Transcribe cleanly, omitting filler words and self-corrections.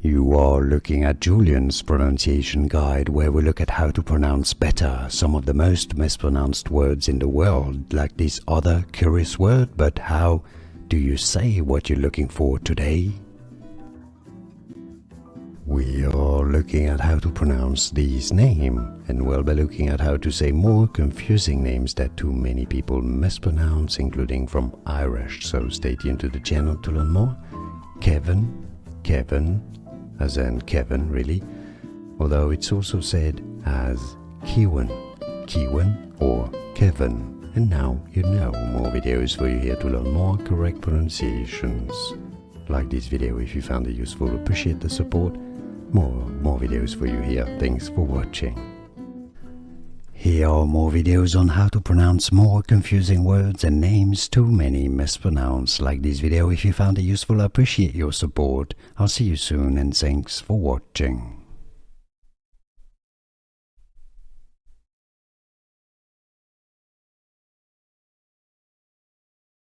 You are looking at Julian's pronunciation guide, where we look at how to pronounce better some of the most mispronounced words in the world, like this other curious word. But how do you say what you're looking for today? We are looking at how to pronounce this name, and we'll be looking at how to say more confusing names that too many people mispronounce, including from Irish, so stay tuned to the channel to learn more. Kevan, as in Kevin really, although it's also said as Kevan or Kevin. And now you know, more videos for you here to learn more correct pronunciations. Like this video if you found it useful, appreciate the support. More videos for you here. Thanks for watching. Here are more videos on how to pronounce more confusing words and names too many mispronounce. Like this video if you found it useful, I appreciate your support. I'll see you soon and thanks for watching.